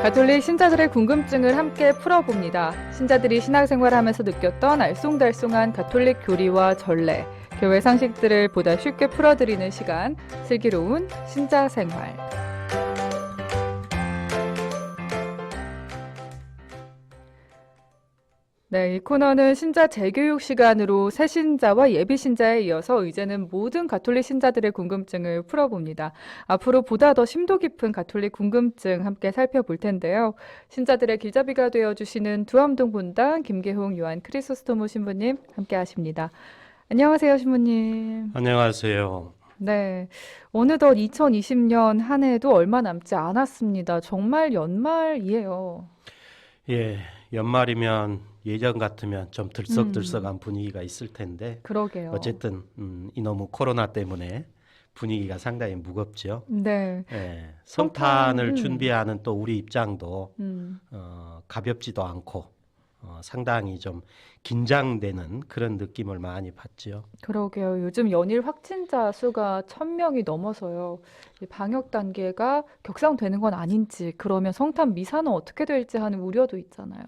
가톨릭 신자들의 궁금증을 함께 풀어봅니다. 신자들이 신앙생활하면서 느꼈던 알쏭달쏭한 가톨릭 교리와 전례, 교회 상식들을 보다 쉽게 풀어드리는 시간, 슬기로운 신자생활. 네, 이 코너는 신자 재교육 시간으로 새신자와 예비신자에 이어서 이제는 모든 가톨릭 신자들의 궁금증을 풀어봅니다. 앞으로 보다 더 심도 깊은 가톨릭 궁금증 함께 살펴볼 텐데요. 신자들의 길잡이가 되어주시는 두암동 본당 김계홍 요한 크리소스토모 신부님 함께 하십니다. 안녕하세요, 신부님. 안녕하세요. 네, 어느덧 2020년 한 해도 얼마 남지 않았습니다. 정말 연말이에요. 예, 연말이면 예전 같으면 좀 들썩들썩한 분위기가 있을 텐데 그러게요. 어쨌든 이놈의 코로나 때문에 분위기가 상당히 무겁죠. 네. 예, 성탄을 성탄, 준비하는 또 우리 입장도 음. 가볍지도 않고 상당히 좀 긴장되는 그런 느낌을 많이 받죠. 그러게요. 요즘 연일 확진자 수가 1,000명이 넘어서요. 이 방역 단계가 격상되는 건 아닌지, 그러면 성탄 미사는 어떻게 될지 하는 우려도 있잖아요.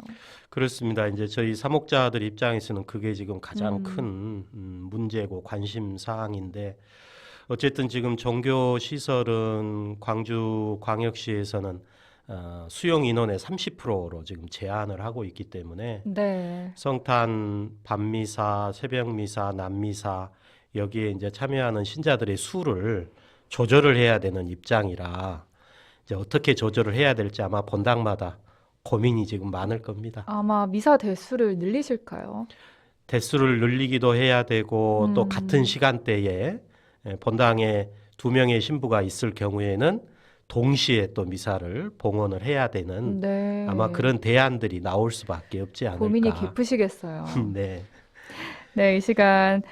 그렇습니다. 이제 저희 사목자들 입장에서는 그게 지금 가장 음. 큰 문제고 관심 사항인데 어쨌든 지금 종교 시설은 광주 광역시에서는 수용 인원의 30%로 지금 제한을 하고 있기 때문에 네. 성탄 밤미사, 새벽미사, 낮미사 여기에 이제 참여하는 신자들의 수를 조절을 해야 되는 입장이라 이제 어떻게 조절을 해야 될지 아마 본당마다 고민이 지금 많을 겁니다. 아마 미사 대수를 늘리실까요? 대수를 늘리기도 해야 되고 또 같은 시간대에 본당에 2명의 신부가 있을 경우에는 동시에 또 미사를 봉헌을 해야 되는 네. 아마 그런 대안들이 나올 수밖에 없지 않을까. 고민이 깊으시겠어요. 네. 네, 이 시간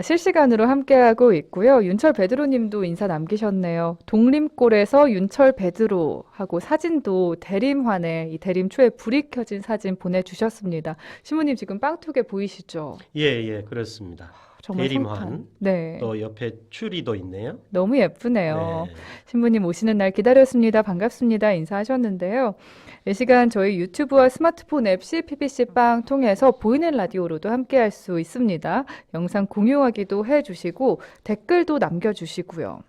실시간으로 함께하고 있고요. 윤철 베드로님도 인사 남기셨네요. 동림골에서 윤철 베드로 하고 사진도 대림환에 이 대림초에 불이 켜진 사진 보내주셨습니다. 신부님 지금 빵투게 보이시죠? 예, 그렇습니다. 정말 대림환. 성탄. 네, 또 옆에 추리도 있네요. 너무 예쁘네요. 네. 신부님 오시는 날 기다렸습니다. 반갑습니다. 인사하셨는데요. 이 시간 저희 유튜브와 스마트폰 앱 CPBC빵 통해서 보이는 라디오로도 함께할 수 있습니다. 영상 공유하기도 해주시고 댓글도 남겨주시고요.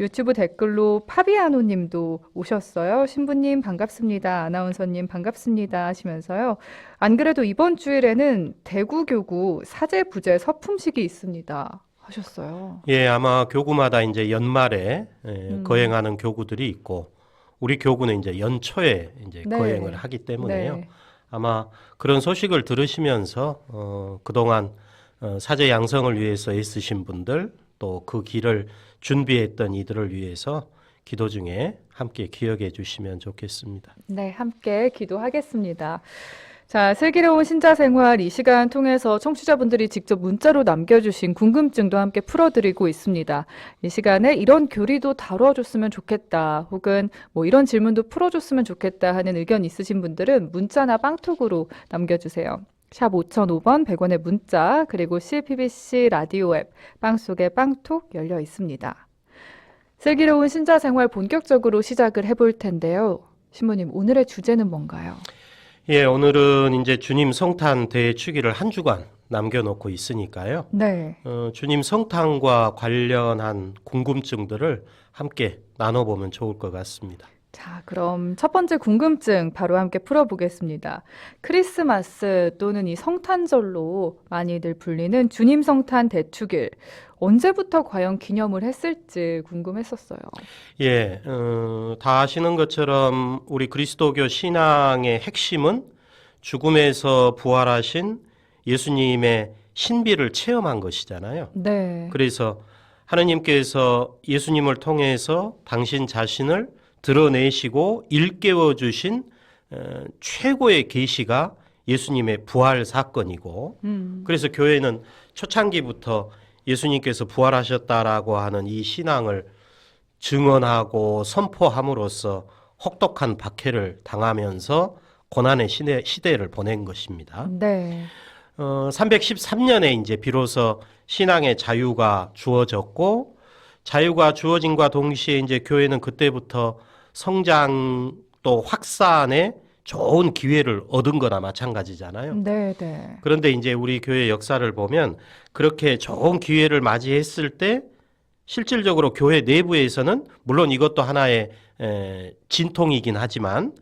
유튜브 댓글로 파비아노 님도 오셨어요. 신부님 반갑습니다. 아나운서님 반갑습니다 하시면서요. 안 그래도 이번 주일에는 대구교구 사제부제 서품식이 있습니다 하셨어요. 예, 아마 교구마다 이제 연말에 거행하는 교구들이 있고 우리 교구는 이제 연초에 이제 네. 거행을 하기 때문에요. 네. 아마 그런 소식을 들으시면서 그동안 사제 양성을 위해서 애쓰신 분들 또 그 길을 준비했던 이들을 위해서 기도 중에 함께 기억해 주시면 좋겠습니다. 네, 함께 기도하겠습니다. 자, 슬기로운 신자생활 이 시간 통해서 청취자분들이 직접 문자로 남겨주신 궁금증도 함께 풀어드리고 있습니다. 이 시간에 이런 교리도 다뤄줬으면 좋겠다, 혹은 뭐 이런 질문도 풀어줬으면 좋겠다 하는 의견 있으신 분들은 문자나 빵톡으로 남겨주세요. 샵 5005번 100원의 문자, 그리고 CPBC 라디오 앱 빵 속에 빵톡 열려 있습니다. 슬기로운 신자생활 본격적으로 시작을 해볼 텐데요. 신부님, 오늘의 주제는 뭔가요? 예, 오늘은 이제 주님 성탄 대축일을 한 주간 남겨놓고 있으니까요. 네. 주님 성탄과 관련한 궁금증들을 함께 나눠보면 좋을 것 같습니다. 자, 그럼 첫 번째 궁금증 바로 함께 풀어보겠습니다. 크리스마스 또는 이 성탄절로 많이들 불리는 주님 성탄 대축일, 언제부터 과연 기념을 했을지 궁금했었어요. 예, 다 아시는 것처럼 우리 그리스도교 신앙의 핵심은 죽음에서 부활하신 예수님의 신비를 체험한 것이잖아요. 네. 그래서 하느님께서 예수님을 통해서 당신 자신을 드러내시고 일깨워 주신 최고의 계시가 예수님의 부활 사건이고 그래서 교회는 초창기부터 예수님께서 부활하셨다라고 하는 이 신앙을 증언하고 선포함으로써 혹독한 박해를 당하면서 고난의 시대를 보낸 것입니다. 네. 313년에 이제 비로소 신앙의 자유가 주어졌고 자유가 주어진과 동시에 이제 교회는 그때부터 성장 또 확산의 좋은 기회를 얻은 거나 마찬가지잖아요. 네, 네. 그런데 이제 우리 교회 역사를 보면 그렇게 좋은 기회를 맞이했을 때 실질적으로 교회 내부에서는 물론 이것도 하나의 진통이긴 하지만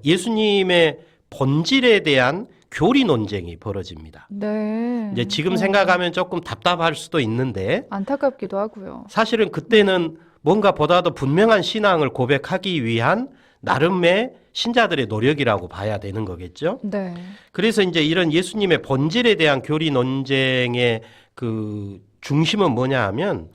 예수님의 본질에 대한 교리 논쟁이 벌어집니다. 네. 이제 지금 생각하면 조금 답답할 수도 있는데 안타깝기도 하고요. 사실은 그때는 뭔가 보다도 분명한 신앙을 고백하기 위한 나름의 신자들의 노력이라고 봐야 되는 거겠죠. 네. 그래서 이제 이런 예수님의 본질에 대한 교리 논쟁의 그 중심은 뭐냐 하면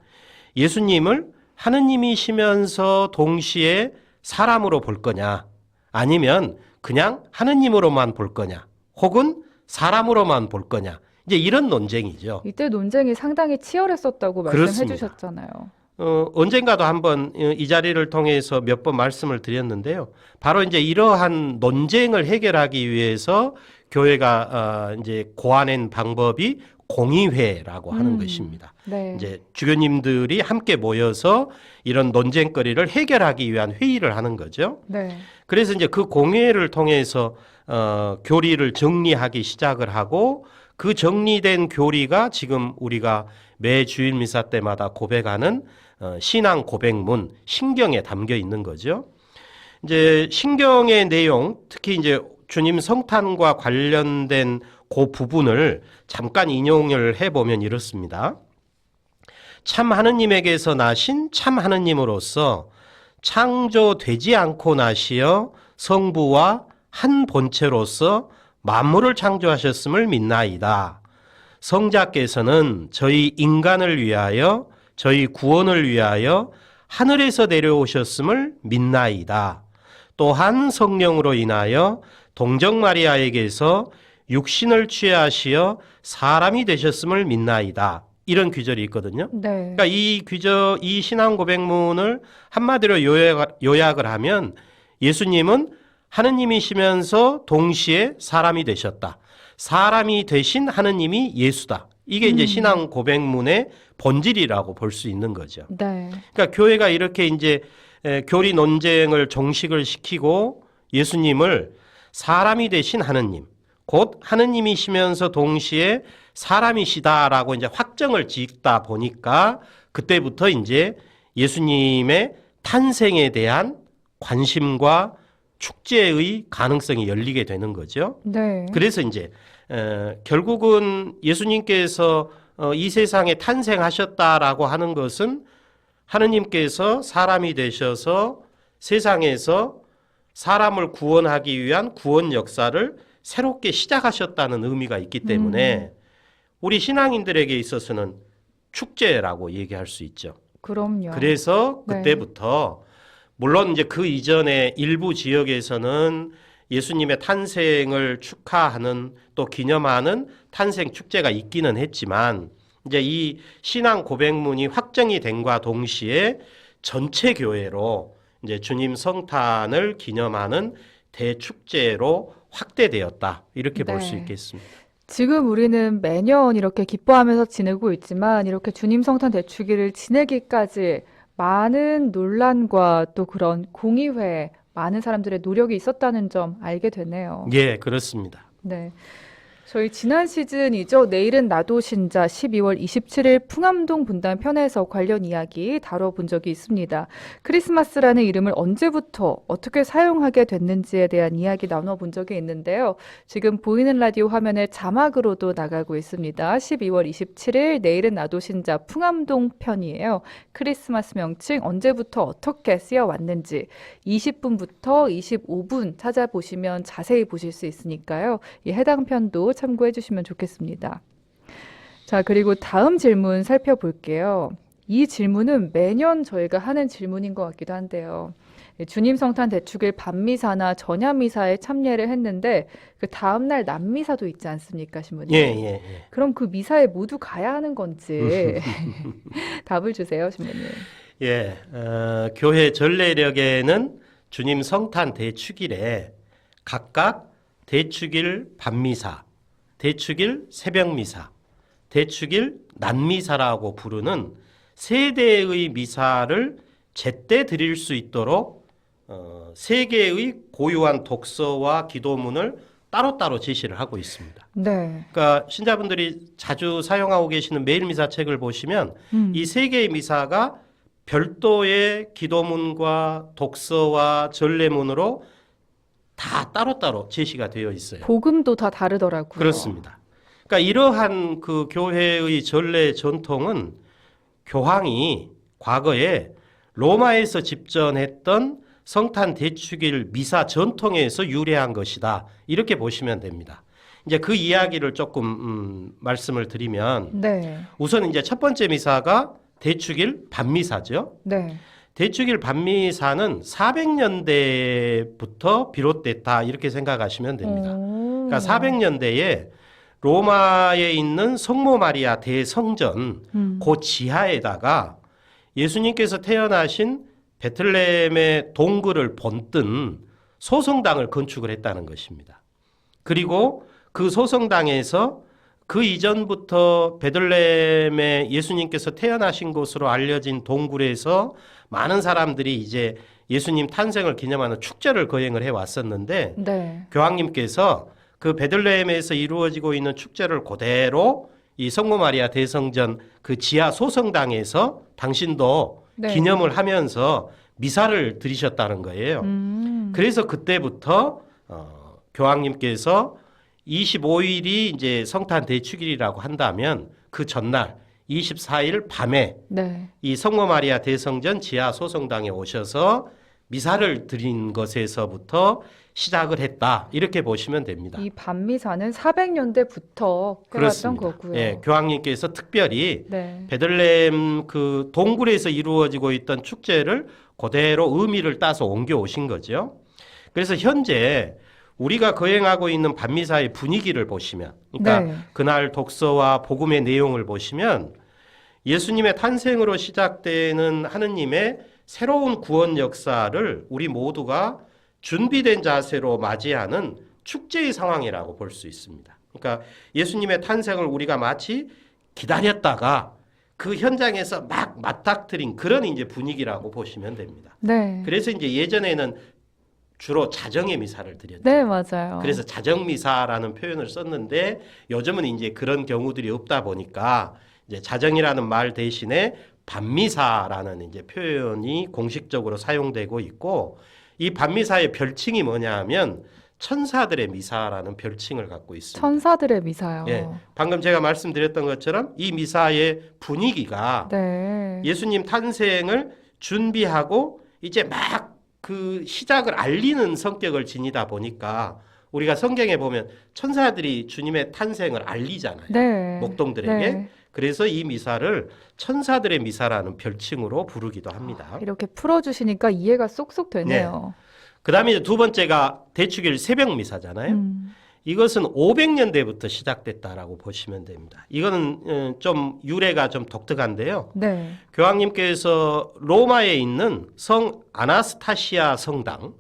예수님을 하느님이시면서 동시에 사람으로 볼 거냐 아니면 그냥 하느님으로만 볼 거냐 혹은 사람으로만 볼 거냐 이제 이런 논쟁이죠. 이때 논쟁이 상당히 치열했었다고 말씀해 그렇습니다. 주셨잖아요. 언젠가도 한번 이 자리를 통해서 몇 번 말씀을 드렸는데요. 바로 이제 이러한 논쟁을 해결하기 위해서 교회가 이제 고안한 방법이 공의회라고 하는 것입니다. 네. 이제 주교님들이 함께 모여서 이런 논쟁거리를 해결하기 위한 회의를 하는 거죠. 네. 그래서 이제 그 공회를 통해서 교리를 정리하기 시작을 하고 그 정리된 교리가 지금 우리가 매 주일 미사 때마다 고백하는 신앙 고백문 신경에 담겨 있는 거죠. 이제 신경의 내용, 특히 이제 주님 성탄과 관련된 그 부분을 잠깐 인용을 해보면 이렇습니다. 참 하느님에게서 나신 참 하느님으로서 창조되지 않고 나시어 성부와 한 본체로서 만물을 창조하셨음을 믿나이다. 성자께서는 저희 인간을 위하여 저희 구원을 위하여 하늘에서 내려오셨음을 믿나이다. 또한 성령으로 인하여 동정 마리아에게서 육신을 취하시어 사람이 되셨음을 믿나이다. 이런 귀절이 있거든요. 네. 그러니까 이 신앙 고백문을 한마디로 요약을 하면 예수님은 하느님이시면서 동시에 사람이 되셨다. 사람이 되신 하느님이 예수다. 이게 이제 신앙 고백문의 본질이라고 볼 수 있는 거죠. 네. 그러니까 교회가 이렇게 이제 교리 논쟁을 종식을 시키고 예수님을 사람이 되신 하느님, 곧 하느님이시면서 동시에 사람이시다라고 이제 확정을 짓다 보니까 그때부터 이제 예수님의 탄생에 대한 관심과 축제의 가능성이 열리게 되는 거죠. 네. 그래서 이제 결국은 예수님께서 이 세상에 탄생하셨다라고 하는 것은 하느님께서 사람이 되셔서 세상에서 사람을 구원하기 위한 구원 역사를 새롭게 시작하셨다는 의미가 있기 때문에 우리 신앙인들에게 있어서는 축제라고 얘기할 수 있죠. 그럼요. 그래서 네. 그때부터 물론 이제 그 이전에 일부 지역에서는 예수님의 탄생을 축하하는 또 기념하는 탄생 축제가 있기는 했지만 이제 이 신앙 고백문이 확정이 된과 동시에 전체 교회로 이제 주님 성탄을 기념하는 대축제로 확대되었다. 이렇게 볼 수 네. 있겠습니다. 지금 우리는 매년 이렇게 기뻐하면서 지내고 있지만 이렇게 주님 성탄 대축일을 지내기까지 많은 논란과 또 그런 공의회, 많은 사람들의 노력이 있었다는 점 알게 되네요. 예, 그렇습니다. 네. 저희 지난 시즌이죠. 내일은 나도 신자 12월 27일 풍암동 분단 편에서 관련 이야기 다뤄본 적이 있습니다. 크리스마스라는 이름을 언제부터 어떻게 사용하게 됐는지에 대한 이야기 나눠본 적이 있는데요. 지금 보이는 라디오 화면에 자막으로도 나가고 있습니다. 12월 27일 내일은 나도 신자 풍암동 편이에요. 크리스마스 명칭 언제부터 어떻게 쓰여왔는지 20분부터 25분 찾아보시면 자세히 보실 수 있으니까요. 이 해당 편도 참고해 주시면 좋겠습니다. 자, 그리고 다음 질문 살펴볼게요. 이 질문은 매년 저희가 하는 질문인 것 같기도 한데요. 주님 성탄 대축일 밤미사나 전야미사에 참여를 했는데 그 다음날 남미사도 있지 않습니까, 신부님? 예. 그럼 그 미사에 모두 가야 하는 건지 답을 주세요, 신부님. 예, 교회 전례력에는 주님 성탄 대축일에 각각 대축일 밤미사, 대축일 새벽미사, 대축일 낮미사라고 부르는 세 대의 미사를 제때 드릴 수 있도록 세 개의 고유한 독서와 기도문을 따로따로 제시를 하고 있습니다. 네. 그러니까 신자분들이 자주 사용하고 계시는 매일 미사 책을 보시면 이 세 개의 미사가 별도의 기도문과 독서와 전례문으로 다 따로따로 제시가 되어 있어요. 복음도 다 다르더라고요. 그렇습니다. 그러니까 이러한 그 교회의 전례 전통은 교황이 과거에 로마에서 집전했던 성탄 대축일 미사 전통에서 유래한 것이다. 이렇게 보시면 됩니다. 이제 그 이야기를 조금 말씀을 드리면 네. 우선 이제 첫 번째 미사가 대축일 밤미사죠. 네. 대축일 밤미사는 400년대부터 비롯됐다 이렇게 생각하시면 됩니다. 그러니까 400년대에 로마에 있는 성모 마리아 대성전 그 지하에다가 예수님께서 태어나신 베틀레헴의 동굴을 본뜬 소성당을 건축을 했다는 것입니다. 그리고 그 소성당에서 그 이전부터 베들레헴에 예수님께서 태어나신 곳으로 알려진 동굴에서 많은 사람들이 이제 예수님 탄생을 기념하는 축제를 거행을 해왔었는데 네. 교황님께서 그 베들레헴에서 이루어지고 있는 축제를 그대로 이 성모 마리아 대성전 그 지하 소성당에서 당신도 네. 기념을 하면서 미사를 드리셨다는 거예요. 그래서 그때부터 교황님께서 25일이 이제 성탄 대축일이라고 한다면 그 전날 24일 밤에 네. 이 성모 마리아 대성전 지하 소성당에 오셔서 미사를 드린 것에서부터 시작을 했다. 이렇게 보시면 됩니다. 이 밤미사는 400년대부터 해왔던 그렇습니다. 거고요. 예, 교황님께서 특별히 네. 베들레헴 그 동굴에서 이루어지고 있던 축제를 그대로 의미를 따서 옮겨 오신 거죠. 그래서 현재 우리가 거행하고 있는 밤미사의 분위기를 보시면, 그러니까 네. 그날 독서와 복음의 내용을 보시면 예수님의 탄생으로 시작되는 하느님의 새로운 구원 역사를 우리 모두가 준비된 자세로 맞이하는 축제의 상황이라고 볼 수 있습니다. 그러니까 예수님의 탄생을 우리가 마치 기다렸다가 그 현장에서 막 맞닥뜨린 그런 이제 분위기라고 보시면 됩니다. 네. 그래서 이제 예전에는 주로 자정의 미사를 드렸죠. 네, 맞아요. 그래서 자정미사라는 표현을 썼는데 요즘은 이제 그런 경우들이 없다 보니까 이제 자정이라는 말 대신에 밤미사라는 이제 표현이 공식적으로 사용되고 있고 이 밤미사의 별칭이 뭐냐 하면 천사들의 미사라는 별칭을 갖고 있습니다. 천사들의 미사요. 예, 방금 제가 말씀드렸던 것처럼 이 미사의 분위기가 네. 예수님 탄생을 준비하고 이제 막 그 시작을 알리는 성격을 지니다 보니까 우리가 성경에 보면 천사들이 주님의 탄생을 알리잖아요. 네. 목동들에게. 네. 그래서 이 미사를 천사들의 미사라는 별칭으로 부르기도 합니다. 이렇게 풀어주시니까 이해가 쏙쏙 되네요. 그 다음에 이제 두 번째가 대축일 새벽 미사잖아요. 이것은 500년대부터 시작됐다라고 보시면 됩니다. 이거는 좀 유래가 좀 독특한데요. 네. 교황님께서 로마에 있는 성 아나스타시아 성당,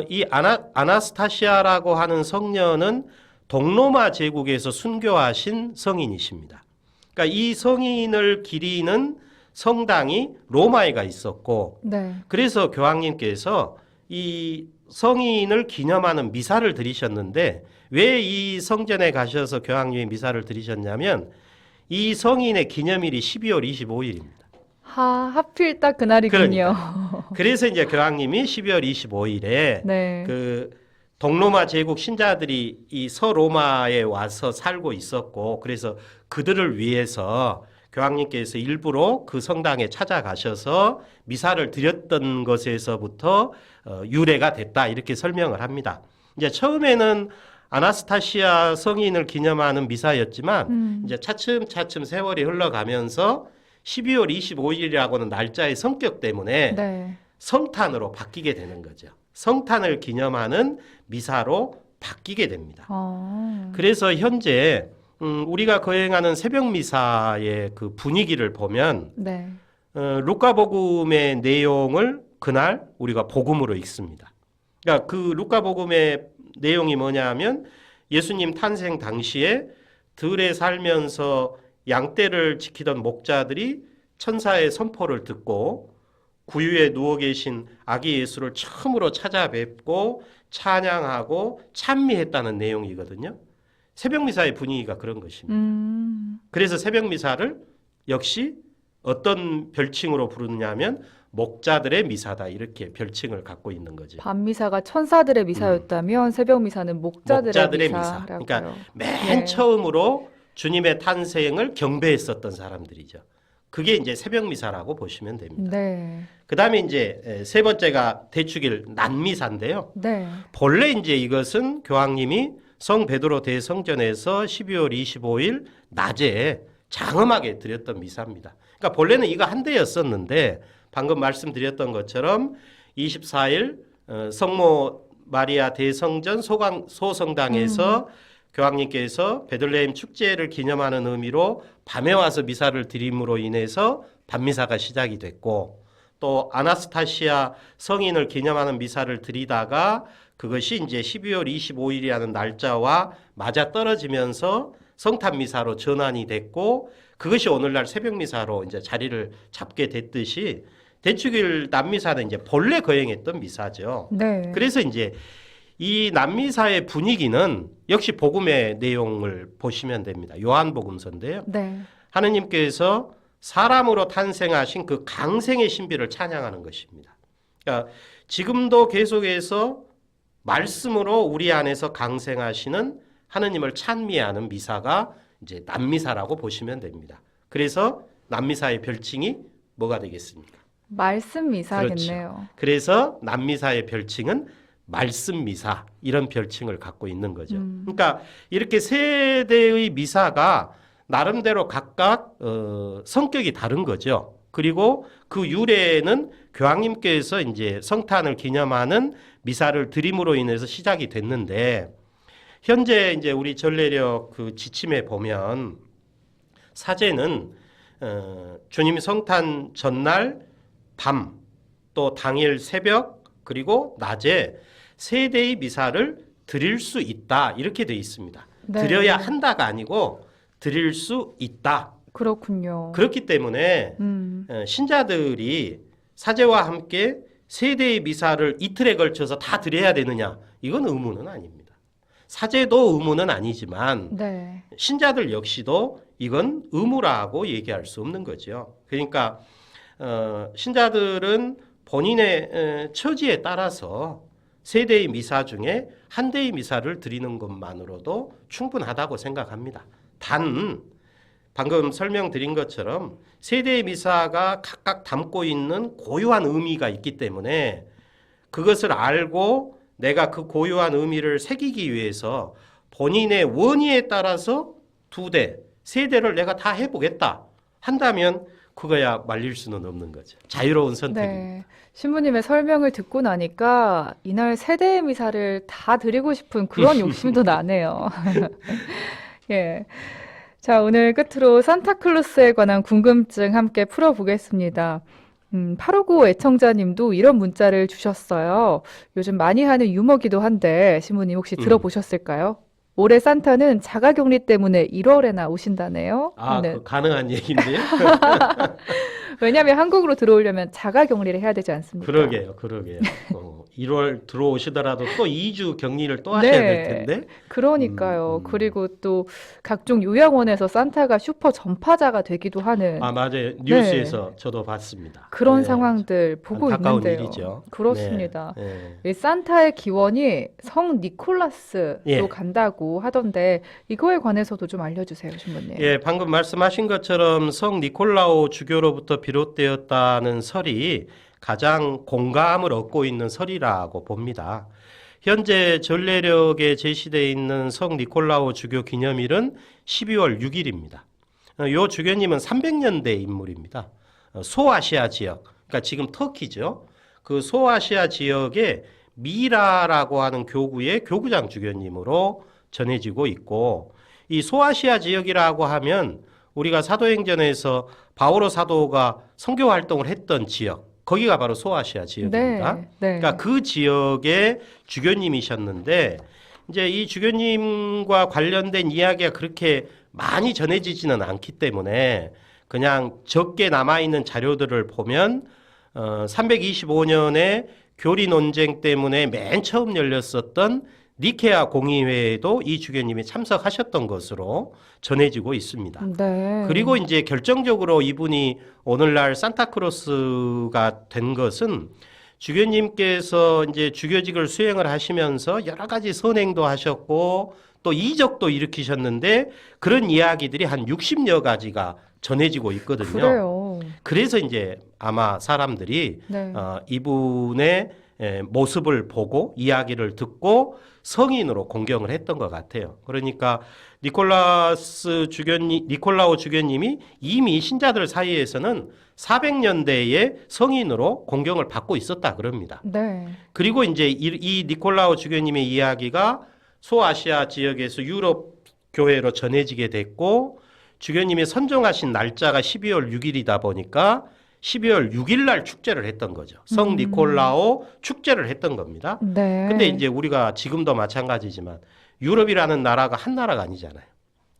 이 아나스타시아라고 하는 성녀는 동로마 제국에서 순교하신 성인이십니다. 그러니까 이 성인을 기리는 성당이 로마에가 있었고, 네. 그래서 교황님께서 이 성인을 기념하는 미사를 드리셨는데 왜 이 성전에 가셔서 교황님이 미사를 드리셨냐면 이 성인의 기념일이 12월 25일입니다. 하필 딱 그날이군요. 그래서 이제 교황님이 12월 25일에 네. 그 동로마 제국 신자들이 이 서로마에 와서 살고 있었고 그래서 그들을 위해서 교황님께서 일부러 그 성당에 찾아가셔서 미사를 드렸던 것에서부터 유래가 됐다 이렇게 설명을 합니다. 이제 처음에는 아나스타시아 성인을 기념하는 미사였지만 이제 차츰차츰 세월이 흘러가면서 12월 25일이라고는 날짜의 성격 때문에 네. 성탄으로 바뀌게 되는 거죠. 성탄을 기념하는 미사로 바뀌게 됩니다. 그래서 현재 우리가 거행하는 새벽 미사의 그 분위기를 보면 네. 루카복음의 내용을 그날 우리가 복음으로 읽습니다. 그러니까 그 루카복음의 내용이 뭐냐면 예수님 탄생 당시에 들에 살면서 양떼를 지키던 목자들이 천사의 선포를 듣고 구유에 누워 계신 아기 예수를 처음으로 찾아뵙고 찬양하고 찬미했다는 내용이거든요. 새벽미사의 분위기가 그런 것입니다. 그래서 새벽미사를 역시 어떤 별칭으로 부르냐면 목자들의 미사다 이렇게 별칭을 갖고 있는 거죠. 밤미사가 천사들의 미사였다면 새벽 미사는 목자들의 미사. 미사라고요. 그러니까 맨 처음으로 주님의 탄생을 경배했었던 사람들이죠. 그게 이제 새벽 미사라고 보시면 됩니다. 네. 그다음에 이제 세 번째가 대축일 난미사인데요. 네. 본래 이제 이것은 교황님이 성 베드로 대성전에서 12월 25일 낮에 장엄하게 드렸던 미사입니다. 그러니까 본래는 이거 한 대였었는데 방금 말씀드렸던 것처럼 24일 성모 마리아 대성전 소성당에서 교황님께서 베들레헴 축제를 기념하는 의미로 밤에 와서 미사를 드림으로 인해서 밤미사가 시작이 됐고 또 아나스타시아 성인을 기념하는 미사를 드리다가 그것이 이제 12월 25일이라는 날짜와 맞아 떨어지면서 성탄 미사로 전환이 됐고 그것이 오늘날 새벽 미사로 이제 자리를 잡게 됐듯이 대축일 남미사는 이제 본래 거행했던 미사죠. 네. 그래서 이제 이 남미사의 분위기는 역시 복음의 내용을 보시면 됩니다. 요한복음서인데요. 네. 하느님께서 사람으로 탄생하신 그 강생의 신비를 찬양하는 것입니다. 그러니까 지금도 계속해서 말씀으로 우리 안에서 강생하시는 하느님을 찬미하는 미사가 이제 남미사라고 보시면 됩니다. 그래서 남미사의 별칭이 뭐가 되겠습니까? 말씀 미사겠네요. 그렇죠. 그래서 남미사의 별칭은 말씀 미사 이런 별칭을 갖고 있는 거죠. 그러니까 이렇게 세 대의 미사가 나름대로 각각 성격이 다른 거죠. 그리고 그 유래는 교황님께서 이제 성탄을 기념하는 미사를 드림으로 인해서 시작이 됐는데 현재 이제 우리 전례력 그 지침에 보면 사제는 주님 성탄 전날 밤 또 당일 새벽 그리고 낮에 세 대의 미사를 드릴 수 있다 이렇게 돼 있습니다. 네. 드려야 한다가 아니고 드릴 수 있다. 그렇군요. 그렇기 때문에 신자들이 사제와 함께 세 대의 미사를 이틀에 걸쳐서 다 드려야 되느냐? 이건 의무는 아닙니다. 사제도 의무는 아니지만 네. 신자들 역시도 이건 의무라고 얘기할 수 없는 거죠. 그러니까 신자들은 본인의 처지에 따라서 세 대의 미사 중에 한 대의 미사를 드리는 것만으로도 충분하다고 생각합니다. 단 방금 설명드린 것처럼 세 대의 미사가 각각 담고 있는 고유한 의미가 있기 때문에 그것을 알고 내가 그 고유한 의미를 새기기 위해서 본인의 원의에 따라서 두 대, 세 대를 내가 다 해보겠다 한다면 그거야 말릴 수는 없는 거죠. 자유로운 선택입니다. 네. 신부님의 설명을 듣고 나니까 이날 세대의 미사를 다 드리고 싶은 그런 욕심도 나네요. 예. 자, 오늘 끝으로 산타클로스에 관한 궁금증 함께 풀어보겠습니다. 859 애청자님도 이런 문자를 주셨어요. 요즘 많이 하는 유머기도 한데 신부님 혹시 들어보셨을까요? 올해 산타는 자가격리 때문에 1월에나 오신다네요. 아, 네. 그 가능한 얘기인데요. 왜냐하면 한국으로 들어오려면 자가격리를 해야 되지 않습니까? 그러게요. 1월 들어오시더라도 또 2주 격리를 또 하셔야 될 텐데. 그러니까요. 그리고 또 각종 요양원에서 산타가 슈퍼 전파자가 되기도 하는 아, 맞아요. 뉴스에서 저도 봤습니다. 그런 네. 상황들 보고 안타까운 있는데요. 일이죠. 그렇습니다. 네. 이 산타의 기원이 성 니콜라스로 예. 간다고 하던데 이거에 관해서도 좀 알려주세요, 신부님. 예, 방금 말씀하신 것처럼 성 니콜라오 주교로부터 비롯되었다는 설이 가장 공감을 얻고 있는 설이라고 봅니다. 현재 전례력에 제시되어 있는 성 니콜라오 주교 기념일은 12월 6일입니다. 이 주교님은 300년대 인물입니다. 소아시아 지역, 그러니까 지금 터키죠. 그 소아시아 지역의 미라라고 하는 교구의 교구장 주교님으로 전해지고 있고 이 소아시아 지역이라고 하면 우리가 사도행전에서 바오로 사도가 선교 활동을 했던 지역 거기가 바로 소아시아 지역입니다. 네. 그러니까 그 지역의 주교님이셨는데 이제 이 주교님과 관련된 이야기가 그렇게 많이 전해지지는 않기 때문에 그냥 적게 남아있는 자료들을 보면 325년에 교리 논쟁 때문에 맨 처음 열렸었던 니케아 공의회에도 이 주교님이 참석하셨던 것으로 전해지고 있습니다. 네. 그리고 이제 결정적으로 이분이 오늘날 산타크로스가 된 것은 주교님께서 이제 주교직을 수행을 하시면서 여러 가지 선행도 하셨고 또 이적도 일으키셨는데 그런 이야기들이 한 60여 가지가 전해지고 있거든요. 그래요. 그래서 이제 아마 사람들이 네. 이분의 모습을 보고 이야기를 듣고 성인으로 공경을 했던 것 같아요. 그러니까 니콜라오 주교님이 이미 신자들 사이에서는 400년대에 성인으로 공경을 받고 있었다 그럽니다. 네. 그리고 이제 이 니콜라오 주교님의 이야기가 소아시아 지역에서 유럽 교회로 전해지게 됐고 주교님이 선정하신 날짜가 12월 6일이다 보니까 12월 6일 날 축제를 했던 거죠. 성 니콜라오 축제를 했던 겁니다. 네. 근데 이제 우리가 지금도 마찬가지지만 유럽이라는 나라가 한 나라가 아니잖아요.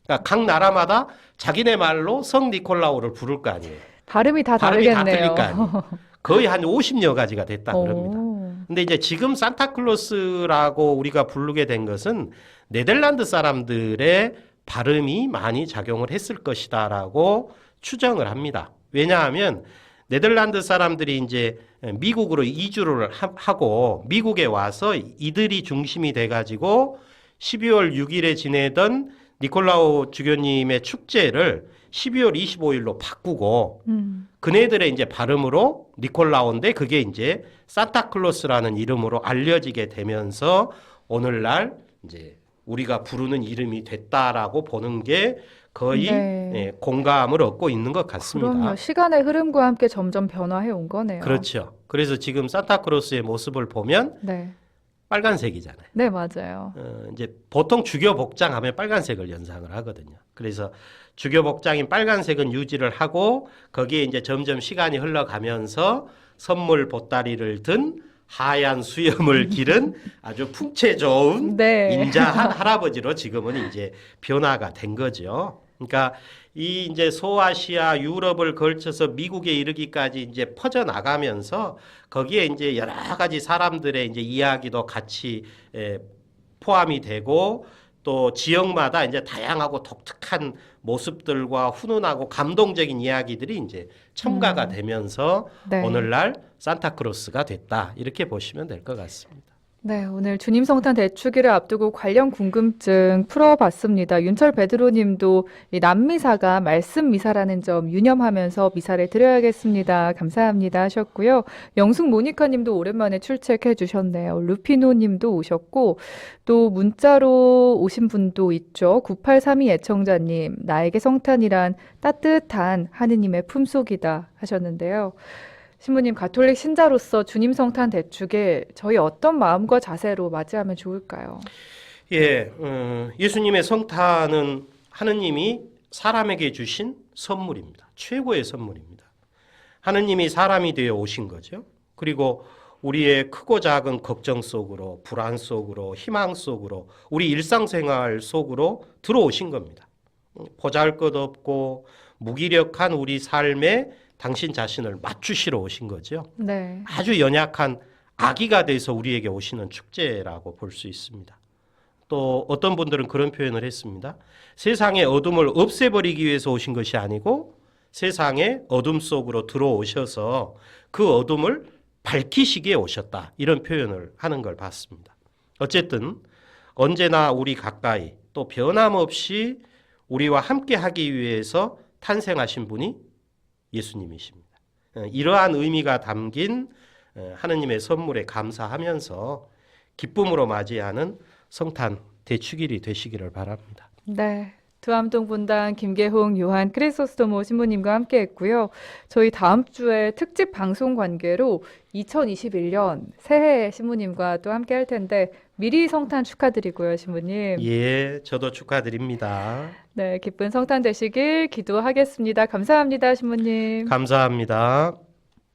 그러니까 각 나라마다 자기네 말로 성 니콜라오를 부를 거 아니에요. 발음이 다 발음이 다 다르겠네요. 틀릴 거 아니에요. 거의 한 50여 가지가 됐다 그럽니다. 오. 근데 이제 지금 산타클로스라고 우리가 부르게 된 것은 네덜란드 사람들의 발음이 많이 작용을 했을 것이다라고 추정을 합니다. 왜냐하면 네덜란드 사람들이 이제 미국으로 이주를 하고 미국에 와서 이들이 중심이 돼가지고 12월 6일에 지내던 니콜라오 주교님의 축제를 12월 25일로 바꾸고 그네들의 이제 발음으로 니콜라오인데 그게 이제 산타클로스라는 이름으로 알려지게 되면서 오늘날 이제 우리가 부르는 이름이 됐다라고 보는 게 거의 네. 공감을 얻고 있는 것 같습니다. 그럼요. 시간의 흐름과 함께 점점 변화해 온 거네요. 그렇죠. 그래서 지금 산타크로스의 모습을 보면 네. 빨간색이잖아요. 네, 맞아요. 이제 보통 주교 복장 하면 빨간색을 연상을 하거든요. 그래서 주교 복장인 빨간색은 유지를 하고 거기에 이제 점점 시간이 흘러가면서 선물 보따리를 든 하얀 수염을 기른 아주 풍채 좋은 네. 인자한 할아버지로 지금은 이제 변화가 된 거죠. 그러니까 이 이제 소아시아 유럽을 걸쳐서 미국에 이르기까지 이제 퍼져 나가면서 거기에 이제 여러 가지 사람들의 이제 이야기도 같이 포함이 되고 또 지역마다 이제 다양하고 독특한 모습들과 훈훈하고 감동적인 이야기들이 이제 첨가가 되면서 네. 오늘날 산타크로스가 됐다 이렇게 보시면 될 것 같습니다. 네, 오늘 주님 성탄 대축일을 앞두고 관련 궁금증 풀어봤습니다. 윤철 베드로님도 이 남미사가 말씀 미사라는 점 유념하면서 미사를 드려야겠습니다. 감사합니다 하셨고요. 영숙 모니카님도 오랜만에 출첵해 주셨네요. 루피노님도 오셨고 또 문자로 오신 분도 있죠. 9832 애청자님, 나에게 성탄이란 따뜻한 하느님의 품속이다 하셨는데요. 신부님, 가톨릭 신자로서 주님 성탄 대축에 저희 어떤 마음과 자세로 맞이하면 좋을까요? 예, 예수님의 성탄은 하느님이 사람에게 주신 선물입니다. 최고의 선물입니다. 하느님이 사람이 되어 오신 거죠. 그리고 우리의 크고 작은 걱정 속으로, 불안 속으로, 희망 속으로, 우리 일상생활 속으로 들어오신 겁니다. 보잘것없고 무기력한 우리 삶에 당신 자신을 맞추시러 오신 거죠. 네. 아주 연약한 아기가 돼서 우리에게 오시는 축제라고 볼 수 있습니다. 또 어떤 분들은 그런 표현을 했습니다. 세상의 어둠을 없애버리기 위해서 오신 것이 아니고 세상의 어둠 속으로 들어오셔서 그 어둠을 밝히시기에 오셨다. 이런 표현을 하는 걸 봤습니다. 어쨌든 언제나 우리 가까이 또 변함없이 우리와 함께 하기 위해서 탄생하신 분이 예수님이십니다. 이러한 의미가 담긴 하느님의 선물에 감사하면서 기쁨으로 맞이하는 성탄 대축일이 되시기를 바랍니다. 네. 두암동 분당 김계홍 요한 크리소스토모 신부님과 함께 했고요. 저희 다음 주에 특집 방송 관계로 2021년 새해 신부님과 또 함께 할 텐데 미리 성탄 축하드리고요, 신부님. 예, 저도 축하드립니다. 네, 기쁜 성탄 되시길 기도하겠습니다. 감사합니다, 신부님. 감사합니다.